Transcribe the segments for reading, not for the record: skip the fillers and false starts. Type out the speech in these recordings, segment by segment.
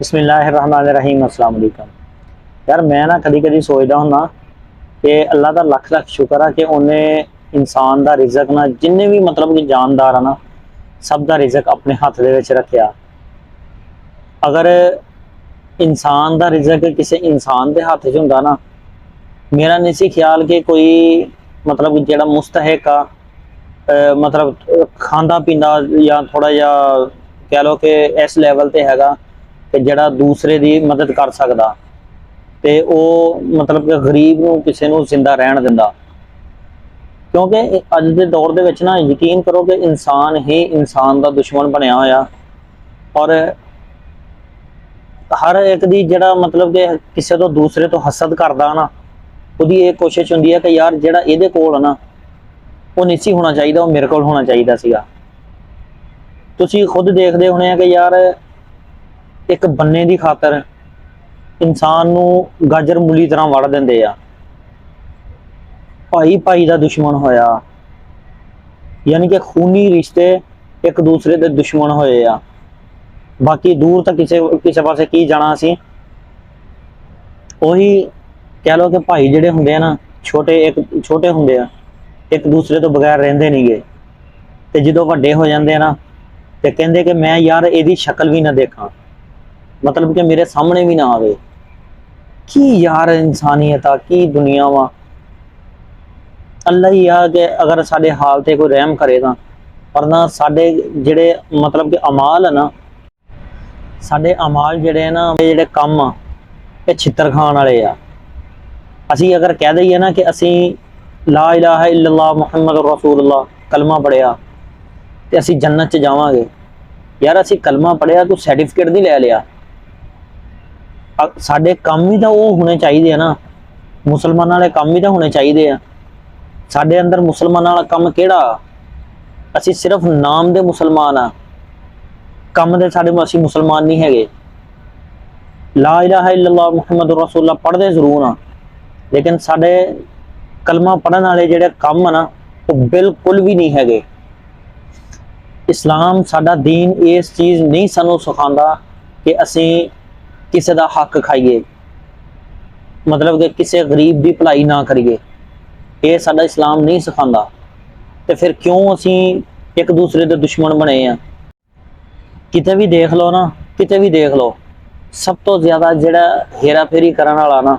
बिस्मिल्लाहिर्रहमानिर्रहीम अस्सलाम वालेकुम। यार मैं ना कदी कदी सोचदा हुन्ना कि अल्लाह दा लख लख शुक्र है कि उन्हें इंसान दा रिजक ना जिन्ने भी मतलब कि जानदार है ना सब दा रिजक अपने हथ दे विच रखिया। अगर इंसान दा रिजक किसी इंसान दे हथ च हुंदा ना मेरा नहीं सी ख्याल कि कोई मतलब जेड़ा मुस्तहिक आ मतलब खांदा पींदा या थोड़ा जा कह लो कि इस लैवल ते हैगा कि जड़ा दूसरे की मदद कर सकता तो वो मतलब कि गरीब नूं किसी नूं जिंदा रहन दिंदा। क्योंकि अज के दौर दे विच ना यकीन करो कि इंसान ही इंसान का दुश्मन बनया होया और हर एक दी जड़ा मतलब कि किसी तो दूसरे तो हसद करदा ना उहदी ये कोशिश हुंदी है कि यार जड़ा इहदे कोल ना वो नहीं सी होना चाहिए, वो मेरे कोल होना चाहिए सीगा। तुसीं खुद देखते होने कि यार एक बन्ने की खातर इंसान नूं गाजर मूली तरह वड़ देंदे आ। भाई भाई का दुश्मन होया यानी कि खूनी रिश्ते एक दूसरे के दुश्मन होए आ। बाकी दूर तक किसी किसी पासे की जाना सी उही कह लो कि भाई जिहड़े हुंदे आ ना छोटे एक छोटे हुंदे आ एक दूसरे तो बगैर रहिंदे नहीं गे ते जदों वड्डे हो जांदे आ ना ते कहंदे कि मैं यार इहदी शक्ल भी ना देखा मतलब कि मेरे सामने भी ना आवे। की यार इंसानियत आ की दुनिया वा अल्लाह ही आ कि अगर साडे हाल ते कोई रहम करे ना वरना साडे जिहड़े मतलब कि अमाल है ना साडे अमाल जिहड़े ना जिहड़े कम आ ये छितर खान वाले आ। असी अगर कह दईए ना कि असी ला इलाहा इल्लल्लाह मुहम्मद रसूलुल्लाह कलमा पढ़िया तो असी जन्नत च जावांगे। यार असी कलमा पढ़िया तू सर्टिफिकेट नहीं लै लिया साडे काम भी तो वो होने चाहिए ना मुसलमानों वाले काम भी तो होने चाहिए। साडे अंदर मुसलमानों वाला काम केड़ा असी सिर्फ नाम दे मुसलमान आ काम दे साडे असी मुसलमान नहीं हैगे। ला इलाहा इल्लल्लाह मुहम्मद रसूलुल्लाह पढ़ते जरूर आ लेकिन साडे कलमा पढ़न वाले जिहड़े काम ना वो बिल्कुल भी नहीं हैगे। इस्लाम साडा दीन इस चीज़ नहीं सानू सिखांदा कि असी किसी का हक खाइए मतलब कि किसी गरीब की भलाई ना करिए ये साडा इस्लाम नहीं सिखांदा। तो फिर क्यों असी एक दूसरे के दुश्मन बने हैं। किते भी देख लो ना किते भी देख लो सब तो ज़्यादा जिहड़ा हेरा फेरी करन वाला ना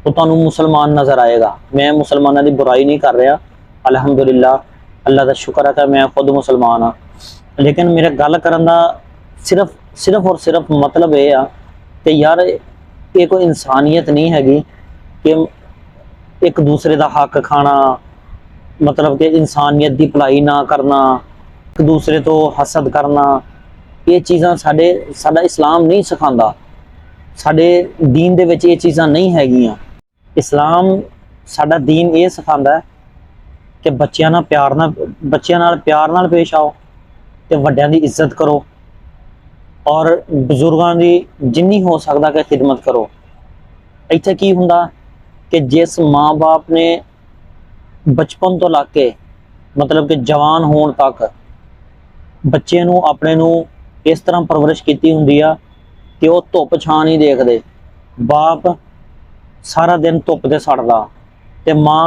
वो तुहानू मुसलमान नज़र आएगा। मैं मुसलमानों की बुराई नहीं कर रहा अलहमदुलिल्लाह अल्लाह का शुक्र है कि मैं खुद मुसलमान हाँ लेकिन मेरे गल करन दा सिर्फ सिर्फ और सिर्फ मतलब ये आ कि यार ये कोई इंसानियत नहीं हैगी कि एक दूसरे का हक खाना मतलब कि इंसानियत की भलाई ना करना एक दूसरे तो हसद करना ये चीज़ां साडा इस्लाम नहीं सिखांदा। साडे दीन दे विच ये चीज़ां नहीं हैगियां। इस्लाम साडा दीन ये सिखांदा है कि बच्चों नाल प्यार नाल पेश आओ तो वड्डियां दी इज्जत करो और बजुर्गों की जिन्नी हो सकता कि खिदमत करो। इत्थे की हुंदा कि जिस माँ बाप ने बचपन तो लग के मतलब कि जवान होने तक बच्चे नूं अपने नूं इस तरह परवरिश की हुंदी आ कि वह धुप छां नहीं देखते। बाप सारा दिन धुप ते सड़दा ते माँ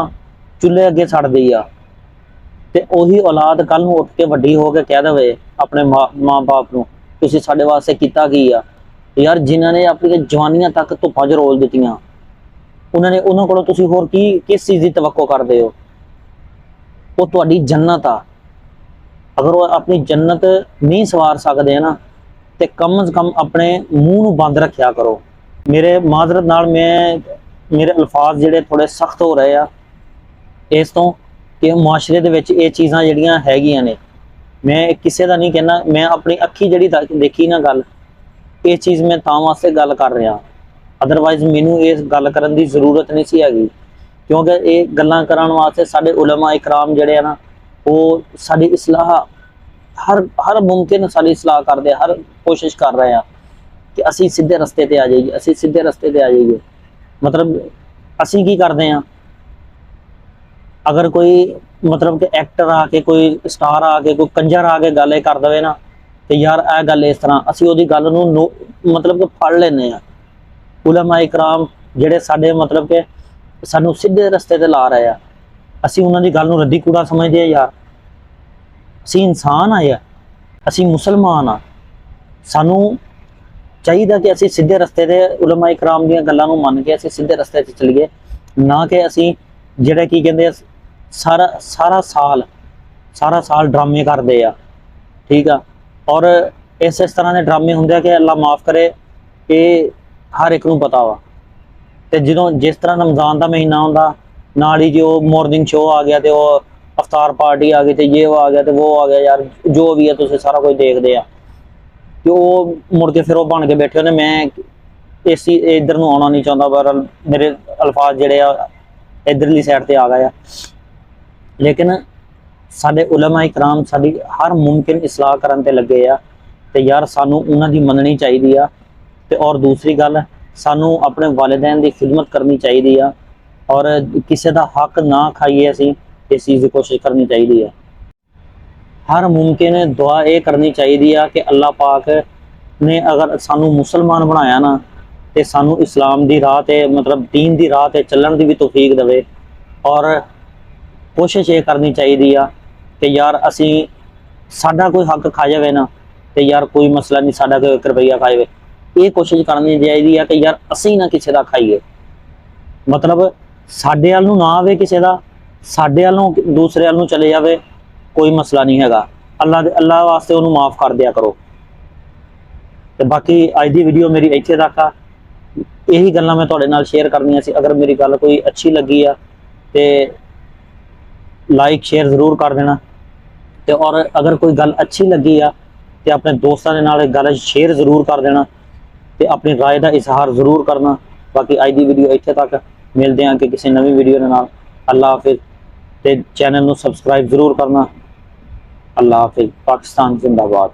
चूल्हे अगे सड़दी आ ते उही औलाद कल नूं उठ के वड्डी हो के कह दे अपने माँ बाप नूं तुसीं साडे वास्ते कीता की आ। यार जिन्हां ने अपनी जवानियां तक धुप्पां च रोल दित्तियां उन्होंने कोलों तुसीं होर की किस चीज़ की तवक्को करते हो। वो तुहाडी जन्नत आ अगर वो अपनी जन्नत नहीं सवार सकते हैं ना तो कम से कम अपने मूँह नूं बंद रखिया करो। मेरे माजरत नाल मैं मेरे अल्फाज जिहड़े थोड़े सख्त हो रहे आ इस तो कि मुआशरे दे विच ये चीज़ां जिहड़ियां हैगियां ने मैं किसी का नहीं कहना मैं अपनी अखी जिहड़ी देखी ना गल ये चीज़ मैं तां वास्ते गल कर रहा अदरवाइज मैनू इस गल करन दी जरूरत नहीं सी हैगी क्योंकि ये गल्लां करन वास्ते साडे उलमा इकराम जिहड़े आ ना वो साडी इसलाह हर मुमकिन साडी इसलाह करदे हर कोशिश कर रहे हैं कि असी सीधे रस्ते ते आ जाइए असी सीधे रस्ते ते आ जाइए। मतलब असी की करते हैं अगर कोई मतलब कि एक्टर आके कोई स्टार आके कोई कंजर आके गल कर दे ना तो यार यह गल इस तरह असी उहदी गल नूं मतलब कि फड़ लेने आ। उलमा इकराम ਜਿਹੜੇ ਸਾਡੇ मतलब कि ਸਾਨੂੰ ਸਿੱਧੇ ਰਸਤੇ ਤੇ ਲਾ ਰਹੇ ਆ, ਅਸੀਂ ਉਹਨਾਂ ਦੀ ਗੱਲ ਨੂੰ ਰੱਦੀ ਕੂੜਾ ਸਮਝਦੇ ਆ। ਯਾਰ ਅਸੀਂ ਇਨਸਾਨ ਆ, ਯਾਰ ਅਸੀਂ ਮੁਸਲਮਾਨ ਆ, ਸਾਨੂੰ ਚਾਹੀਦਾ ਕਿ ਅਸੀਂ ਸਿੱਧੇ ਰਸਤੇ ਤੇ ਉਲਮਾ ਇਕਰਾਮ ਦੀਆਂ ਗੱਲਾਂ ਨੂੰ ਮੰਨ ਕੇ ਅਸੀਂ ਸਿੱਧੇ ਰਸਤੇ ਤੇ ਚੱਲੀਏ, ਨਾ ਕਿ ਅਸੀਂ ਜਿਹੜਾ ਕੀ ਕਹਿੰਦੇ ਆ ਸਾਰਾ ਸਾਲ ਡਰਾਮੇ ਕਰਦੇ ਆ। ਠੀਕ ਆ, ਔਰ ਇਸ ਤਰ੍ਹਾਂ ਦੇ ਡਰਾਮੇ ਹੁੰਦੇ ਆ ਕਿ ਅੱਲਾ ਮਾਫ ਕਰੇ, ਇਹ ਹਰ ਇੱਕ ਨੂੰ ਪਤਾ ਵਾ। ਤੇ ਜਦੋਂ ਜਿਸ ਤਰ੍ਹਾਂ ਰਮਜ਼ਾਨ ਦਾ ਮਹੀਨਾ ਹੁੰਦਾ, ਨਾਲ ਹੀ ਜੋ ਮਾਰਨਿੰਗ ਸ਼ੋਅ ਆ ਗਿਆ ਤੇ ਉਹ ਅਫਤਾਰ ਪਾਰਟੀ ਆ ਗਈ ਤੇ ਇਹ ਆ ਗਿਆ ਤੇ ਉਹ ਆ ਗਿਆ, ਯਾਰ ਜੋ ਵੀ ਹੈ ਤੁਸੀਂ ਸਾਰਾ ਕੁਝ ਦੇਖਦੇ ਆ ਤੇ ਉਹ ਮੁੜ ਕੇ ਫਿਰ ਉਹ ਬਣ ਕੇ ਬੈਠੇ ਹੁੰਦੇ। ਮੈਂ ਇੱਧਰ ਨੂੰ ਆਉਣਾ ਨਹੀਂ ਚਾਹੁੰਦਾ, ਪਰ ਮੇਰੇ ਅਲਫਾਜ਼ ਜਿਹੜੇ ਆ ਇੱਧਰਲੀ ਸਾਈਡ ਤੇ ਆ ਗਏ ਆ। ਲੇਕਿਨ ਸਾਡੇ ਉਲਮਾ ਇਕਰਾਮ ਸਾਡੀ ਹਰ ਮੁਮਕਿਨ ਇਸਲਾਹ ਕਰਨ ਤੇ ਲੱਗੇ ਆ ਤੇ ਯਾਰ ਸਾਨੂੰ ਉਹਨਾਂ ਦੀ ਮੰਨਣੀ ਚਾਹੀਦੀ ਆ। ਤੇ ਔਰ ਦੂਸਰੀ ਗੱਲ, ਸਾਨੂੰ ਆਪਣੇ ਵਾਲਿदैन ਦੀ ਖਿਦਮਤ ਕਰਨੀ ਚਾਹੀਦੀ ਆ, ਔਰ ਕਿਸੇ ਦਾ ਹੱਕ ਨਾ ਖਾਈਏ, ਅਸੀਂ ਇਸ ਚੀਜ਼ ਦੀ ਕੋਸ਼ਿਸ਼ ਕਰਨੀ ਚਾਹੀਦੀ ਹੈ। ਹਰ ਮੁਮਕਿਨ ਦੁਆ ਇਹ ਕਰਨੀ ਚਾਹੀਦੀ ਆ ਕਿ ਅੱਲਾਹ ਪਾਕ ਨੇ ਅਗਰ ਸਾਨੂੰ ਮੁਸਲਮਾਨ ਬਣਾਇਆ ਨਾ, ਤੇ ਸਾਨੂੰ ਇਸਲਾਮ ਦੀ ਰਾਹ ਤੇ ਮਤਲਬ ਦੀਨ ਦੀ ਰਾਹ ਤੇ ਚੱਲਣ ਦੀ ਵੀ ਤੌਫੀਕ ਦੇਵੇ। ਔਰ ਕੋਸ਼ਿਸ਼ ਇਹ ਕਰਨੀ ਚਾਹੀਦੀ ਆ ਕਿ ਯਾਰ ਅਸੀਂ ਸਾਡਾ ਕੋਈ ਹੱਕ ਖਾ ਜਾਵੇ ਨਾ, ਤੇ ਯਾਰ ਕੋਈ ਮਸਲਾ ਨਹੀਂ, ਸਾਡਾ ਕੋਈ 1 ਰੁਪਈਆ ਖਾ ਜਾਵੇ, ਇਹ ਕੋਸ਼ਿਸ਼ ਕਰਨੀ ਚਾਹੀਦੀ ਆ ਕਿ ਯਾਰ ਅਸੀਂ ਨਾ ਕਿਸੇ ਦਾ ਖਾਈਏ। ਮਤਲਬ ਸਾਡੇ ਵੱਲ ਨੂੰ ਨਾ ਆਵੇ ਕਿਸੇ ਦਾ, ਸਾਡੇ ਵੱਲੋਂ ਦੂਸਰੇ ਵੱਲ ਨੂੰ ਚਲੇ ਜਾਵੇ, ਕੋਈ ਮਸਲਾ ਨਹੀਂ ਹੈਗਾ। ਅੱਲਾਹ ਵਾਸਤੇ ਉਹਨੂੰ ਮਾਫ ਕਰ ਦਿਆ ਕਰੋ। ਤੇ ਬਾਕੀ ਅੱਜ ਦੀ ਵੀਡੀਓ ਮੇਰੀ ਇੱਥੇ ਤੱਕ ਆ। ਇਹੀ ਗੱਲਾਂ ਮੈਂ ਤੁਹਾਡੇ ਨਾਲ ਸ਼ੇਅਰ ਕਰਨੀਆਂ ਸੀ। ਅਗਰ ਮੇਰੀ ਗੱਲ ਕੋਈ ਅੱਛੀ ਲੱਗੀ ਆ ਤੇ ਲਾਈਕ ਸ਼ੇਅਰ ਜ਼ਰੂਰ ਕਰ ਦੇਣਾ, ਤੇ ਔਰ ਅਗਰ ਕੋਈ ਗੱਲ ਅੱਛੀ ਲੱਗੀ ਆ ਤੇ ਆਪਣੇ ਦੋਸਤਾਂ ਦੇ ਨਾਲ ਗੱਲ ਸ਼ੇਅਰ ਜ਼ਰੂਰ ਕਰ ਦੇਣਾ, ਤੇ ਆਪਣੀ ਰਾਏ ਦਾ ਇਜ਼ਹਾਰ ਜ਼ਰੂਰ ਕਰਨਾ। ਬਾਕੀ ਅੱਜ ਦੀ ਵੀਡੀਓ ਇੱਥੇ ਤੱਕ, ਮਿਲਦੇ ਹਾਂ ਕਿ ਕਿਸੇ ਨਵੀਂ ਵੀਡੀਓ ਦੇ ਨਾਲ। ਅੱਲਾਹ ਹਾਫਿਜ਼, ਤੇ ਚੈਨਲ ਨੂੰ ਸਬਸਕ੍ਰਾਈਬ ਜ਼ਰੂਰ ਕਰਨਾ। ਅੱਲਾਹ ਹਾਫਿਜ਼। ਪਾਕਿਸਤਾਨ ਜ਼ਿੰਦਾਬਾਦ।